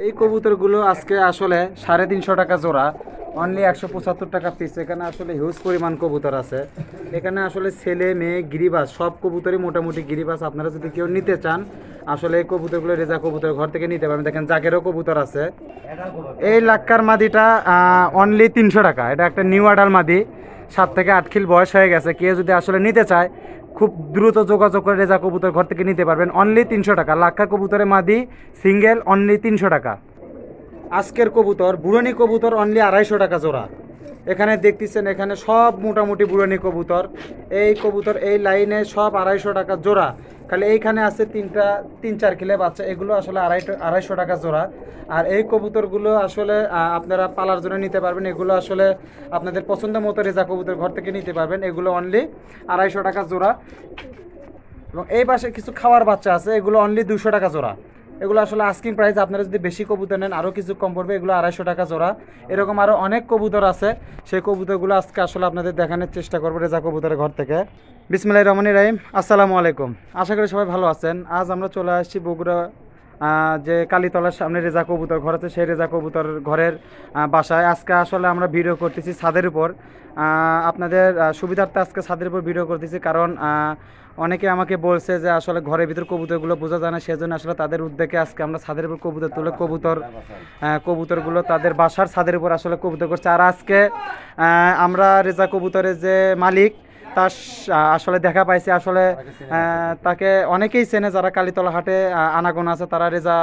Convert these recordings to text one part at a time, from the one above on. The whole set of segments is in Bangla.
এই কবুতরগুলো আজকে আসলে 350 টাকা জোড়া, অনলি 175 টাকা পিস। এখানে আসলে হিউজ পরিমাণ কবুতর আছে। এখানে আসলে ছেলে মেয়ে গিরিবাস সব কবুতরই মোটামুটি গিরিবাস। আপনারা যদি কেউ নিতে চান আসলে এই কবুতরগুলো রেজা কবুতর ঘর থেকে নিতে পারবেন। দেখেন জাগেরও কবুতর আছে। এই লাক্কার মাদিটা অনলি 300 টাকা। এটা একটা নিউ আডাল মাদি, 7 থেকে 8 খিল বয়স হয়ে গেছে। কেউ যদি আসলে নিতে চায় খুব দ্রুত যোগাযোগ করে রেজা কবুতর ঘর থেকে নিতে পারবেন। অনলি 300 টাকা লাক্কা কবুতরের মাদি সিঙ্গেল, অনলি 300 টাকা। আজকের কবুতর বুড়নি কবুতর অনলি 250 টাকা জোড়া। এখানে দেখতেছেন এখানে সব মোটামুটি বুড়নি কবুতর। এই কবুতর এই লাইনে সব 250 টাকা জোড়া। খালি এইখানে আছে 3-4 কিলো বাচ্চা, এগুলো আসলে 250 টাকা জোড়া। আর এই কবুতরগুলো আসলে আপনারা পালার জন্য নিতে পারবেন। এগুলো আসলে আপনাদের পছন্দ মতো রেজা কবুতর ঘর থেকে নিতে পারবেন। এগুলো অনলি 250 টাকা জোড়া। এবং এই পাশে কিছু খাওয়ার বাচ্চা আছে, এগুলো অনলি 200 টাকা জোড়া। এগুলো আসলে আস্কিং প্রাইস, আপনারা যদি বেশি কবুতর নেন আরও কিছু কম পড়বে। এগুলো 250 টাকা জোড়া। এরকম আরও অনেক কবুতর আছে, সেই কবুতরগুলো আজকে আসলে আপনাদের দেখানোর চেষ্টা করবো রেজা কবুতরের ঘর থেকে। বিসমিল্লাহির রহমানির রহিম, আসসালামু আলাইকুম। আশা করি সবাই ভালো আছেন। আজ আমরা চলে আসছি বগুড়া যে কালীতলার সামনে রেজা কবুতর ঘর আছে, সেই রেজা কবুতর ঘরের বাসায়। আজকে আসলে আমরা ভিডিও করতেছি ছাদের উপর। আপনাদের সুবিধার্থে আজকে ছাদের উপর ভিডিও করতেছি, কারণ অনেকে আমাকে বলছে যে আসলে ঘরের ভিতর কবুতরগুলো বোঝা যায় না, সেজন্য আসলে তাদের উদ্যোগে আজকে আমরা ছাদের উপর কবুতর তুলে কবুতরগুলো তাদের বাসার ছাদের উপর আসলে কবুতর করছে। আর আজকে আমরা রেজা কবুতরের যে মালিক তার আসলে দেখা পাইছি। আসলে তাকে অনেকেই চেনে, যারা কালীতলা হাটে আনাগোনা আছে তারা রেজা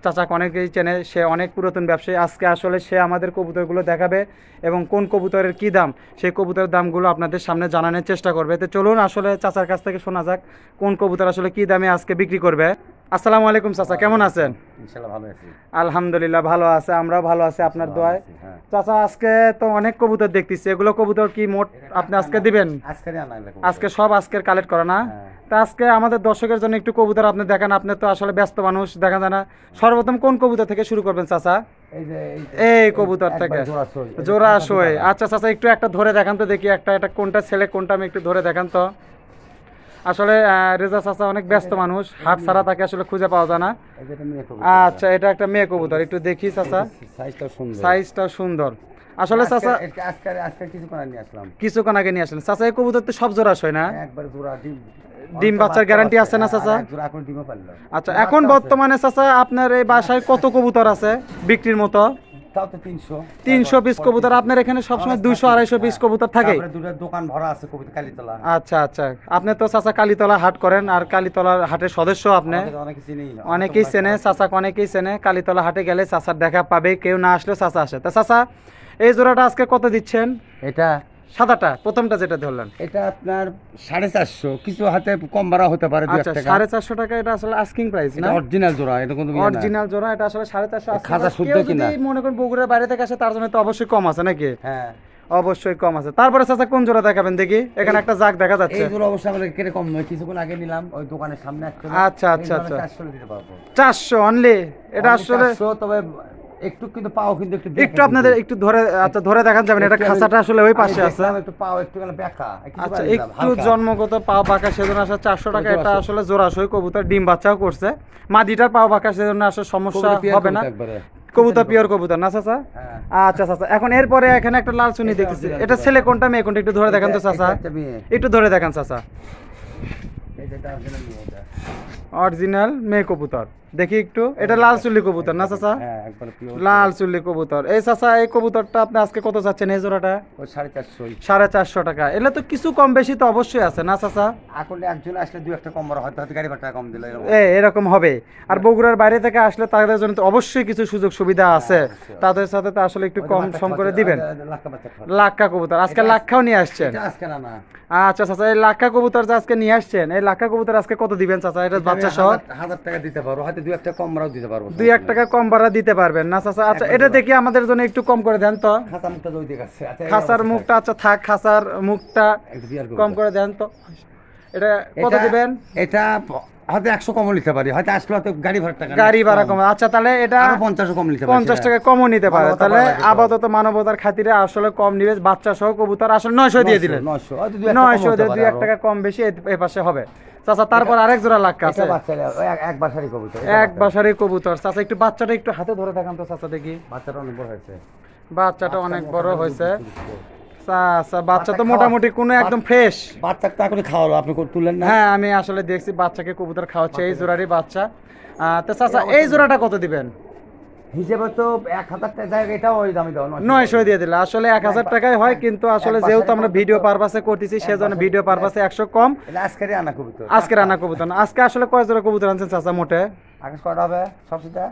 চাচাকে অনেকেই চেনে। সে অনেক পুরাতন ব্যবসায়ী। আজকে আসলে সে আমাদের কবুতরগুলো দেখাবে এবং কোন কবুতরের কী দাম, সেই কবুতরের দামগুলো আপনাদের সামনে জানানোর চেষ্টা করবে। তো চলুন আসলে চাচার কাছ থেকে শোনা যাক কোন কবুতর আসলে কী দামে আজকে বিক্রি করবে। আসসালামু আলাইকুম চাচা, কেমন আছেন? ইনশাআল্লাহ ভালো আছি। আলহামদুলিল্লাহ ভালো আছে, আমরাও ভালো আছি আপনার দোয়ায়। চাচা আজকে তো অনেক কবুতর দেখতেছি, এগুলো কবুতর কি মোট আপনি আজকে দিবেন? আজকে সব আজকের কালেক্ট করা না? তা আজকে আমাদের দর্শকের জন্য একটু কবুতর আপনি দেখান। আপনি তো আসলে ব্যস্ত মানুষ, দেখা যায় না। সর্বপ্রথম কোন কবুতর থেকে শুরু করবেন চাচা? এই কবুতর থেকে জোড়া সই। আচ্ছা চাচা একটু একটা ধরে দেখান তো দেখি, একটা এটা কোনটা ছেলে কোনটা আমি একটু ধরে দেখান তো। আসলে রেজা চাচা অনেক ব্যস্ত মানুষ, হাট ছাড়া তাকে আসলে খুঁজে পাওয়া যায় না। আচ্ছা এটা একটা মেয়ে কবুতর, একটু দেখি চাচা। সাইজটা সুন্দর। আসলে চাচা কিছুক্ষণ আগে নিয়ে আসলেন চাচা, এই কবুতর তো সব জোড়া সই না? ডিম বাচ্চার গ্যারান্টি আছে না চাচা? আচ্ছা এখন বর্তমানে চাচা আপনার এই বাসায় কত কবুতর আছে বিক্রির মতো? 300 পিস কবুতর। আপনার এখানে সবসময় 200-250 পিস কবুতর থাকে? দোকান ভরা আছে কবুতর কালীতলা। আচ্ছা আচ্ছা, আপনি তো চাচা কালীতলা হাট করেন, আর কালীতলার হাটের সদস্য আপনি, অনেকেই চেনে চাচাকে, অনেকেই চেনে। কালীতলা হাটে গেলে চাচার দেখা পাবে, কেউ না আসলেও চাচা আসে। তা চাচা এই জোড়াটা আজকে কত দিচ্ছেন? এটা সাদাটা প্রথমটা যেটা ধরলেন এটা আপনার 450, কিছু হাতে কম বাড়া হতে পারে। আচ্ছা 450 টাকা, এটা আসলে আস্কিং প্রাইস না? অরিজিনাল জোড়া, এটা কোনো অরিজিনাল জোড়া, এটা আসলে 450 খাজা শুদ্ধ কিনা। মনে করেন বগুড়ার বাইরে থেকে আসে তার জন্য তো অবশ্যই কম আছে নাকি? হ্যাঁ অবশ্যই কম আছে। তারপরে চাচা কোন জোড়া দেখাবেন দেখি? এখানে একটা জাগ দেখা যাচ্ছে। এই জোড়া অবশ্যই আমাদের কেটে কম নয়, কিছুক্ষণ আগে নিলাম ওই দোকানের সামনে একটা। আচ্ছা আচ্ছা আচ্ছা 400 দিতে পারবো। 400 অনলি? এটা আসলে তবে একটু কিন্তু পাও কিন্তু একটু আপনাদের একটু ধরে, আচ্ছা ধরে দেখান যাবেন? এটা খাঁচাটা আসলে ওই পাশে আছে, একটু পাও একটু বেঁকা। আচ্ছা একটু জন্মগত পাও বাঁকা, সেজন্য আসলে 400 টাকা। এটা আসলে জোড়াশই কবুতর, ডিম বাচ্চাও করছে। মাদিটার পাও বাঁকা, সেজন্য আসলে সমস্যা হবে না। কবুতর পিওর কবুতর না চাচা? আচ্ছা চাচা এখন এরপরে এখানে একটা লাল চুনি দেখতেছি, এটা ছেলে কোনটা মেয়ে কোনটা একটু ধরে দেখান তো চাচা, একটু ধরে দেখান চাচা। অরিজিনাল মেয়ে কবুতর দেখি একটু। এটা লাল চুল্লি কবুতর না চাচা? লাল চুল্লি কবুতর। এই চাচা এই কবুতরটা আপনি আজকে কত চাচ্ছেন এই জোড়াটা? 450 টাকা। এলে তো কিছু কম বেশি তো অবশ্যই আছে না চাচা? একজন আসলে 2-1 কম বড় হয়তো গাড়ি ভাড়া কম দিলে এরকম হবে। আর বগুড়ার বাইরে থেকে আসলে তাদের জন্য তো অবশ্যই কিছু সুযোগ সুবিধা আছে, তাদের সাথে তো আসলে একটু কম সম করে দিবেন। লাক্কা কবুতর আজকে লাক্ষাও নিয়ে আসছেন? আচ্ছা চাচা এই লাক্ষা কবুতর যে আজকে নিয়ে আসছেন, এই লাক্ষা কবুতর আজকে কত দিবেন চাচা? এটা বাচ্চা সহ 1000 টাকা দিতে পারবো, হয়তো 2-1 কম ভাড়াও দিতে পারবো। 2-1 টাকা কম ভাড়া দিতে পারবেন না চাচা? আচ্ছা এটা দেখি আমাদের জন্য একটু কম করে দেন তো। খাঁচার মুখটা আচ্ছা থাক, খাঁচার মুখটা কম করে দেন তো। এটা কত দিবেন? এটা হয়তো 100 কমও নিতে পারি, হয়তো আসলে হয়তো গাড়ি ভাড়া টাকা, গাড়ি ভাড়া কম। আচ্ছা তাহলে এটা 50 কম নিতে পারি, 50 টাকা কমও নিতে পারে। তাহলে আপাতত মানবতার খাতিরে আসলে কম নিবে। বাচ্চা সহ কবুতর আসলে 900 দিয়ে দিলেন। 900 দিয়ে 2-1 টাকা কম বেশি এই পাশে হবে। চাচা তারপর আরেক জোড়া লাক্কা আছে, এটা বাচ্চা ওই এক বাসারই কবুতর, এক বাসারি কবুতর। চাচা একটু বাচ্চাটা একটু হাতে ধরে দেখান তো চাচা দেখি। বাচ্চাটা অনেক বড় হয়েছে, বাচ্চাটা অনেক বড় হয়েছে। চাচা বাচ্চা তো মোটামুটি কোনো একদম ফ্রেশ। বাচ্চা তো এখনই খাওয়ালো, আপনি তুললেন না? হ্যাঁ আমি আসলে দেখছি বাচ্চাকে কবুতর খাওয়াচ্ছে, এই জোড়ারই বাচ্চা। তো চাচা এই জোড়াটা কত দিবেন? হিসেবে তো 1000 টাকা যায়, এটাও ওই দামই দাও, 900 দিয়ে দিলে আসলে 1000 টাকায় হয়, কিন্তু আসলে যেহেতু আমরা ভিডিও পারপাসে করতেছি সেজন্য ভিডিও পারপাসে 100 কম। এটা আজকেরই আনা কবুতর, আজকে রান্না কবুতর না, আজকে আসলে কয় জোড়া কবুতর আনছেন চাচা মোটে? আকাশ কটা হবে সব সেটা?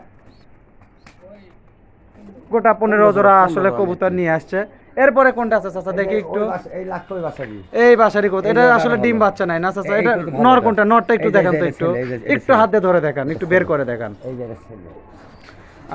গোটা 15 জোড়া আসলে কবুতর নিয়ে আসছে। এরপরে কোনটা আছে চাচা দেখি একটু। এই লাখ ওই বাসারই, এই বাসারি কবুতর, এটা আসলে ডিম বাচ্চা নাই না চাচা? এটা নর কোনটা? নরটা একটু দেখান তো, একটু একটু হাত দিয়ে ধরে দেখান, একটু বের করে দেখান। এই যে ছেলে,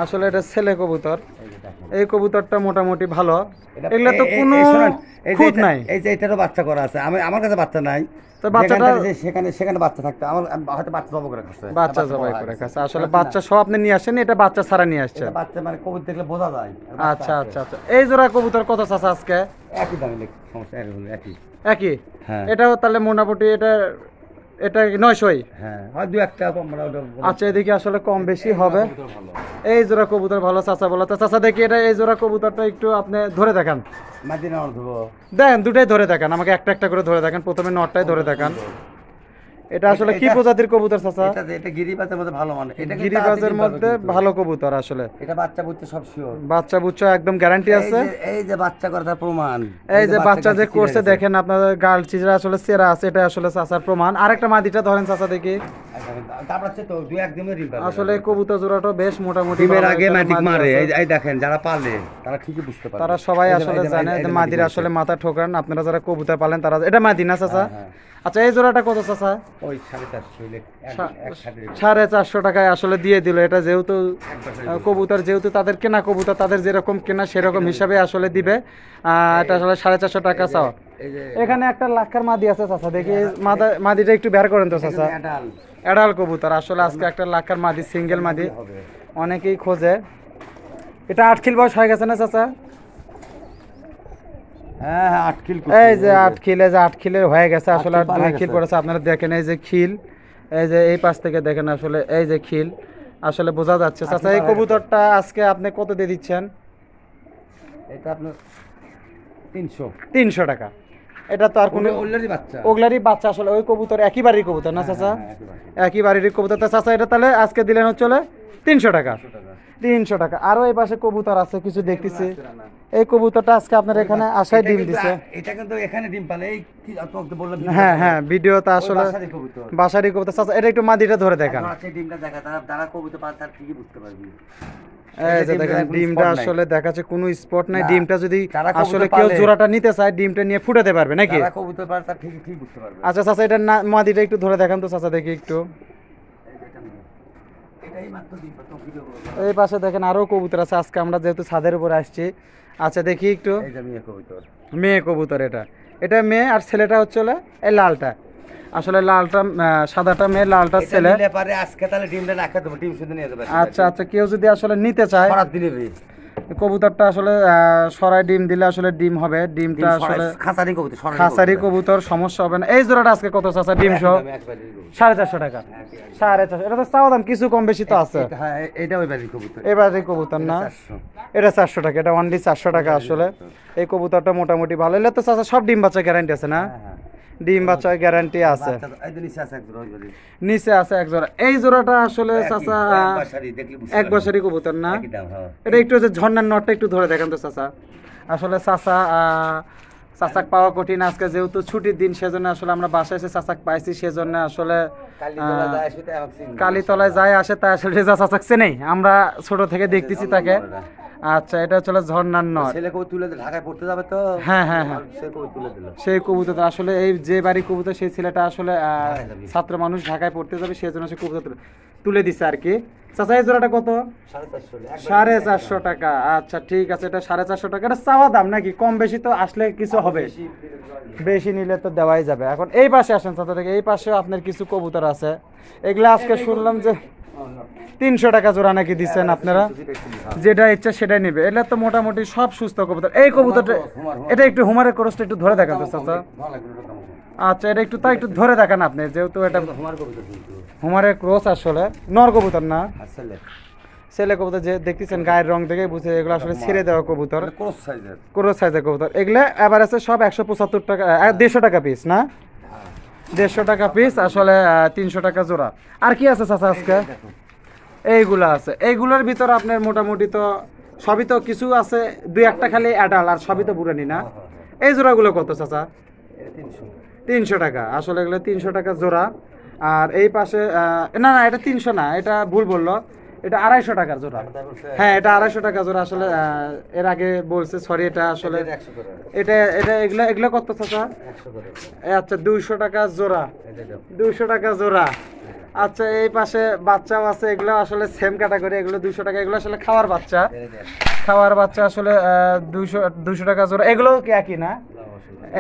আসলে এটা ছেলে কবুতর। এই যে দেখেন, এই কবুতরটা মোটামুটি ভালো, এটা- এগুলা তো কোনো শোনেন, এই যে খুঁত নাই। এই যে এটারও বাচ্চা করা আছে, আমার কাছে বাচ্চা নাই, তো বাচ্চাটা সেখানে সেখানে বাচ্চা থাকতো, আমার হয়তো বাচ্চা জব করে খাচ্ছে, বাচ্চা জবাই করে খাচ্ছে। আসলে বাচ্চা সব আপনি নিয়ে আসেন, এটা বাচ্চা ছাড়া নিয়ে আসছেন। এটা বাচ্চা মানে কবুতর দেখলে বোঝা যায়। আর বাচ্চা আচ্ছা আছে। আচ্ছা আচ্ছা, এই জোড়া কবুতর কত চাচা আজকে? একই দামে সমস্যা, একই হলো, একই। একই? হ্যাঁ এটাও তাহলে মোটামুটি এটা এটা 900। হ্যাঁ, হয় দু একটা কম আমরা ওটা আচ্ছা এদিকে আসলে কম বেশি হবে। কবুতর ভালো। এই জোড়া কবুতর ভালো চাচা বলো তো। চাচা দেখি এটা এই জোড়া কবুতরটা একটু আপনি ধরে দেখান, মাদিনা অর্ধ দেখেন দুটাই ধরে দেখান, আমাকে একটা একটা করে ধরে দেখান। প্রথমে নটটাই ধরে দেখান। এটা আসলে কি প্রজাতির কবুতর চাচা? এটা গিরিবাজের মধ্যে ভালো মানে, এটা কিন্তু গিরিবাজের তাড়াতাড়ি মধ্যে পাবে কিন্তু। ভালো কবুতর আসলে। এটা বাচ্চা বুঝতে সব শিওর, বাচ্চা বুচ্চা একদম গ্যারান্টি আছে। এই যে বাচ্চা করার প্রমাণ, এই যে বাচ্চা যে গাছে করছে চিড়ে গেছে। দেখেন, আপনাদের গার্ল চিজরা আসলে সেরা আছে, এটা আসলে চাচার প্রমাণ। আরেকটা মাদিটা ধরেন চাচা দেখি। তারপর হচ্ছে তো দুই একদিনের ডিম পাবে। আসলে কবুতর জোড়াটা বেশ মোটামুটি ডিমের ভালো। আগে এখানে ম্যাজিক মাদি মারে, আছে। এই দেখেন যারা পালে তারা ঠিকই বুঝতে পারে, তারা সবাই আসলে জানে যে মাদির আসলে মাথা ঠোকান। আপনারা যারা কবুতর পালেন তারা, এটা মাদি না চাচা? হ্যাঁ। আচ্ছা এই জোড়াটা কত চাচা? ওই 450 450 টাকায় আসলে দিয়ে দিল। এটা যেহেতু কবুতর, যেহেতু তাদের কেনা কবুতর, তাদের যেরকম কেনা সেরকম হিসাবে আসলে দিবে। এটা আসলে 450 টাকা চাও। এই যে এখানে একটা লাক্ষার মাদি আছে চাচা, দেখি মাদিটা একটু বের করেন তো চাচা। অ্যাডাল অ্যাডাল কবুতর আসলে আজকে একটা লাক্ষার মাদি, সিঙ্গেল মাদি হবে। অনেকেই খোঁজে। এটা 8 খিল বয়স হয়ে গেছে না চাচা? হ্যাঁ 8 কিল এই যে 8 খিলে, যে 8 খিলের হয়ে গেছে আসলে। আর 2 খিল পড়েছে, আপনারা দেখেন এই যে খিল, এই যে এই পাশ থেকে দেখেন আসলে এই যে খিল আসলে বোঝা যাচ্ছে। চাচা এই কবুতরটা আজকে আপনি কত দিয়ে দিচ্ছেন? এটা আপনার 300 টাকা। এটা তো আর কোনো অলরেডি বাচ্চা, ওগলারই বাচ্চা আসলে। ওই কবুতর একই বাড়ির কবুতর না চাচা? হ্যাঁ, একেবারে। একই বাড়ির কবুতর। তো চাচা এটা তাহলে আজকে দিলেন হচ্ছে 300 টাকা। 300 টাকা। আরো এই পাশে কবুতর আছে কিছু দেখতেছি। এই কবুতরটা আজকে আপনার এখানে আশায় ডিম দিছে। এটা কিন্তু এখানে ডিম পালে, এই কি আপনাকে বললাম, হ্যাঁ হ্যাঁ, ভিডিওতে আসলে বাসারই কবুতর। বাসারি কবুতর। চাচা এটা একটু মাদিটা ধরে দেখান। আছে ডিমটা দেখা, যারা কবুতর পালে তারা ঠিকই বুঝতে পারবে। এই যে দেখেন ডিমটা আসলে দেখাচ্ছে কোনো স্পট নাই। না, ডিমটা যদি যারা কবুতর আসলে কেউ পালে- জোড়াটা নিতে চায় ডিমটা নিয়ে ফুটাতে পারবে নাকি? যারা কবুতর পালে তারা ঠিক বুঝতে পারবে। আচ্ছা চাচা এটা মাদিটা একটু ধরে দেখান তো চাচা দেখি একটু। এটাই মাত্র ডিম পাতো ভিডিও করব। এই পাশে দেখেন আরো কবুতর আছে। আজকে আমরা যেহেতু ছাদের উপর আসছি, আচ্ছা দেখি একটু। এই যে মেয়ে কবুতর, মেয়ে কবুতর। এটা মেয়ে, আর ছেলেটা হচ্ছে এই লালটা। আসলে লালটা সাদাটা মেয়ে, লালটা এটা ছেলে। নিলে পারে আজকে তাহলে ডিমটা রাখা দেবো, ডিম শুধু নিয়ে যাবে। আচ্ছা আচ্ছা, কেউ যদি আসলে নিতে চায় খরাত দিলে বে। কবুতরটা আসলে সরাই ডিম দিলে আসলে ডিম হবে। ডিমটা আসলে খাসারি কবুতর, সরাসরি খাসারি কবুতর, সমস্যা হবে না। এই জোড়াটা আজকে কত চাচা ডিম সহ? একবারে দিব। 450 টাকা। 450। এটা তো চাওয়া দাম, কিছু কম বেশি তো আছে। হ্যাঁ এটা ওই বাড়ির কবুতর। এবারে কবুতর না, 400 এটা 400 টাকা। এটা অনলি 400 টাকা আসলে। এই কবুতরটা মোটামুটি ভালো। এলে তো চাচা সব ডিম বাচ্চা গ্যারান্টি আছে না? হ্যাঁ ডিম বাচ্চার গ্যারান্টি আছে। বাচ্চা তো এই যে নিচে আছে এক জোড়া ওই বাড়ির। নিচে আছে এক জোড়া। এই জোড়াটা আসলে চাচা এক বাসারি দেখলি বুঝতে এক বছরই কবুতর না? একই দাম, হ্যাঁ। এটা একটু যে ঝর্ণার নটটা একটু ধরে দেখেন তো চাচা। আসলে চাচা চাচাক পাওয়া কঠিন। আজকে যেহেতু ছুটির দিন সেজন্য আসলে আমরা বাসায় এসে চাচাক পাইছি, সেজন্য আসলে কালীতলা যায় আসবে তাই আমাকে চিনি। কালীতলায় যায় আসে, তাই আসলে রেজা চাচাক চেনেই, আমরা ছোট থেকে দেখতেছি তাকে। আচ্ছা এটা হচ্ছে ঝর্ণার নট। ছেলে কবুতর তুলে দিলে ঢাকায় পড়তে যাবে তো, হ্যাঁ হ্যাঁ হ্যাঁ, সে কবুতর তুলে দিল। সেই কবুতর আসলে এই যে বাড়ি কবুতর, সেই ছেলেটা আসলে ঢাকায় যাবে। ছাত্র মানুষ, ঢাকায় পড়তে যাবে, সেই জন্য সে কবুতর তুলে দিছে আর কি। চাচা এই জোড়াটা কত? 450 450 টাকা। আচ্ছা ঠিক আছে, এটা 450 টাকা। এটা চাওয়া দাম নাকি? কম বেশি তো আসলে কিছু হবে, বেশি নিলে তো দেওয়াই যাবে। এখন এই পাশে আসেন চাচা থেকে। এই পাশে আপনার কিছু কবুতর আছে, এগুলো আজকে শুনলাম যে 300 টাকা জোড়া নাকি দিচ্ছেন আপনারা। যেটা ইচ্ছা সেটাই নেবে। এটা তো মোটামুটি সব সুস্থ কবুতর। এই কবুতরটা, এটা একটু হুমারের ক্রসটা একটু ধরে দেখান তো চাচা। ভালো লাগলো। আচ্ছা, এটা একটু তাই একটু ধরে দেখেন আপনি, যেহেতু এটা হুমার কবুতর কিন্তু হুমারের ক্রস আসলে নর কবুতর না, আসলে ছেলে কবুতর যে দেখতেছেন গায়ের রং দেখে বুঝে এগুলো আসলে ছেড়ে দেওয়া কবুতর, ক্রস সাইজের ক্রস সাইজের কবুতর। এগুলো এভারেজে সব 175 টাকা, 150 টাকা পিস না, 150 টাকা পিস আসলে, 300 টাকা জোড়া। আর কি আছে চাচা আজকে? এইগুলো আছে, এইগুলোর ভিতর আপনার মোটামুটি তো সবই তো, কিছু আছে দুই একটা খালি অ্যাডাল, আর সবই তো বুড়ানি না। এই জোড়াগুলো কত চাচা? 300 টাকা আসলে, এগুলো 300 টাকা জোড়া। আর এই পাশে না না, এটা 300 না, এটা ভুল বললো, এটা 250 টাকার জোড়া। হ্যাঁ, এটা 250 টাকা জোড়া আসলে, এর আগে বলছে, সরি, এটা আসলে এটা এটা এগুলো এগুলো কত চাচা? আচ্ছা, 200 টাকা জোড়া, 200 টাকা জোড়া। আচ্ছা, এই পাশে বাচ্চাও আছে, এগুলো আসলে সেম ক্যাটাগরি, এগুলো 200 টাকা, এগুলো আসলে খাওয়ার বাচ্চা, খাওয়ার বাচ্চা আসলে 200 টাকা জোড়া। এগুলো কি একই না?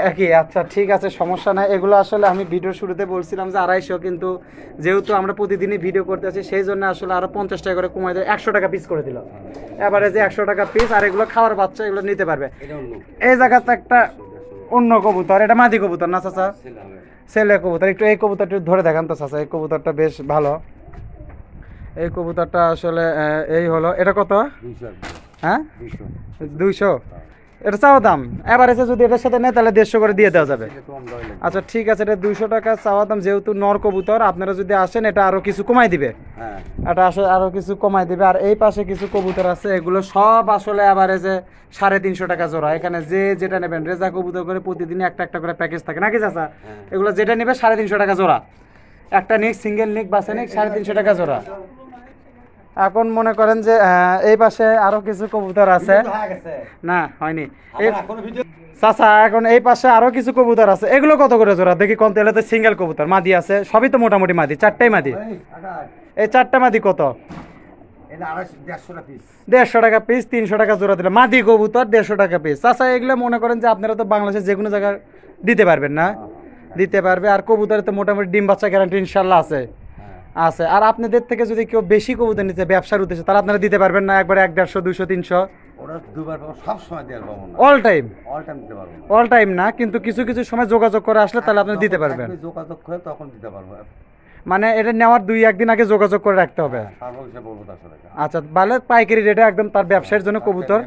একই। আচ্ছা, ঠিক আছে, সমস্যা নাই। এগুলো আসলে আমি ভিডিওর শুরুতে বলছিলাম যে 250, কিন্তু যেহেতু আমরা প্রতিদিনই ভিডিও করতে আছি সেই জন্য আসলে আরো 50 টাকা করে কমাই দেয়, 100 টাকা পিস করে দিল, এবারে যে 100 টাকা পিস। আর এগুলো খাওয়ার বাচ্চা, এগুলো নিতে পারবে। এই জায়গাতে একটা অন্য কবুতর, এটা মাদি কবুতর না চাচা? ছেলে কবুতর। একটু এই কবুতরটা ধরে দেখান তো চাচা, এই কবুতরটা বেশ ভালো। এই কবুতরটা আসলে এই হলো, এটা কত? হ্যাঁ, 200। এটা চাওয়া দাম, এভারেজে যদি এটার সাথে নেয় তাহলে 150 করে দিয়ে দেওয়া যাবে। আচ্ছা, ঠিক আছে, এটা 200 টাকা চাওয়া দাম। যেহেতু নর কবুতর, আপনারা যদি আসেন এটা আরো কিছু কমাই দিবে, এটা আসলে আরো কিছু কমাই দিবে। আর এই পাশে কিছু কবুতর আছে, এগুলো সব আসলে এভারেজে 350 টাকা জোড়া। এখানে যে যেটা নেবেন, রেজা কবুতর করে প্রতিদিনই একটা একটা করে প্যাকেজ থাকে নাকি চাচা? এগুলো যেটা নেবে 350 টাকা জোড়া, একটা নিক, সিঙ্গেল নিক, বাসে নিক, 350 টাকা জোড়া। এখন মনে করেন যে এই পাশে আরো কিছু কবুতর আছে, না হয়নি চাচা। এখন এই পাশে আরো কিছু কবুতর আছে, এগুলো কত করে জোড়া দেখি কোন? তেলে তো সিঙ্গেল কবুতর, মাদি আছে, সবই তো মোটামুটি মাদি, 4টাই মাদি। এই 4টা মাদি কত? 150 টাকা পিস, 300 টাকা জোড়া দিলে মাদি কবুতর 150 টাকা পিস। চাচা, এগুলো মনে করেন যে আপনারা তো বাংলাদেশের যে কোনো জায়গায় দিতে পারবেন না? দিতে পারবে। আর কবুতরে তো মোটামুটি ডিম বাচ্চা গ্যারান্টি ইনশাল্লাহ আছে, আছে। আর আপনাদের থেকে যদি কেউ বেশি কবুতর নিতে ব্যবসার উদ্দেশ্যে, তারা আপনারা দিতে পারবেন না একবারে 150, 200, 300? অল টাইম, অল টাইম না, কিন্তু কিছু কিছু সময় যোগাযোগ করে আসলে তাহলে আপনি দিতে পারবেন। যোগাযোগ করে তখন দিতে পারবো, মানে এটা নেওয়ার 2-1 দিন আগে যোগাযোগ করে রাখতে হবে। আচ্ছা, ভালো পাইকারি রেটে একদম তার ব্যবসায়ের জন্য কবুতর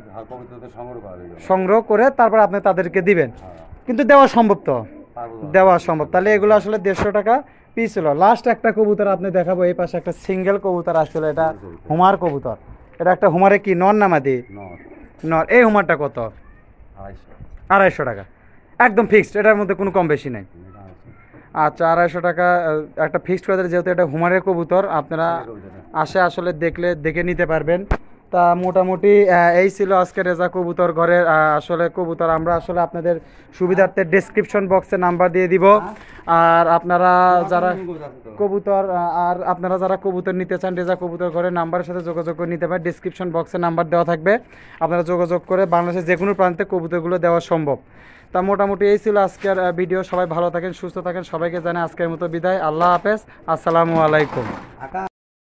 সংগ্রহ করে তারপর আপনি তাদেরকে দিবেন, কিন্তু দেওয়া সম্ভব তো, দেওয়া সম্ভব। তাহলে এগুলো আসলে 150 টাকা পিস হলো। লাস্ট একটা কবুতর আপনি দেখাবো, এই পাশে একটা সিঙ্গেল কবুতর আসলে, এটা হুমার কবুতর। এটা একটা হুমারে কি নর না মাদি? নর। এই হুমারটা কত? 250 টাকা, একদম ফিক্সড, এটার মধ্যে কোনো কম বেশি নেই। আচ্ছা, 250 টাকা একটা ফিক্সড করে দিলে, যেহেতু এটা হুমারের কবুতর, আপনারা আসলে দেখে নিতে পারবেন। তা মোটামুটি এই ছিল আজকে রেজা কবুতর ঘরের আসলে কবুতর। আমরা আসলে আপনাদের সুবিধার্থে ডেসক্রিপশন বক্সে নাম্বার দিয়ে দিব। আর আপনারা যারা কবুতর আপনারা যারা কবুতর নিতে চান, রেজা কবুতর ঘরের নাম্বারের সাথে যোগাযোগ করে নিতে পারেন। ডেসক্রিপশন বক্সে নাম্বার দেওয়া থাকবে, আপনারা যোগাযোগ করে বাংলাদেশের যে কোনো প্রান্তে কবুতরগুলো দেওয়া সম্ভব। তা মোটামুটি এই ছিল আজকের ভিডিও। সবাই ভালো থাকেন, সুস্থ থাকেন, সবাইকে জানাই আজকের মতো বিদায়। আল্লাহ হাফেজ, আসসালামু আলাইকুম।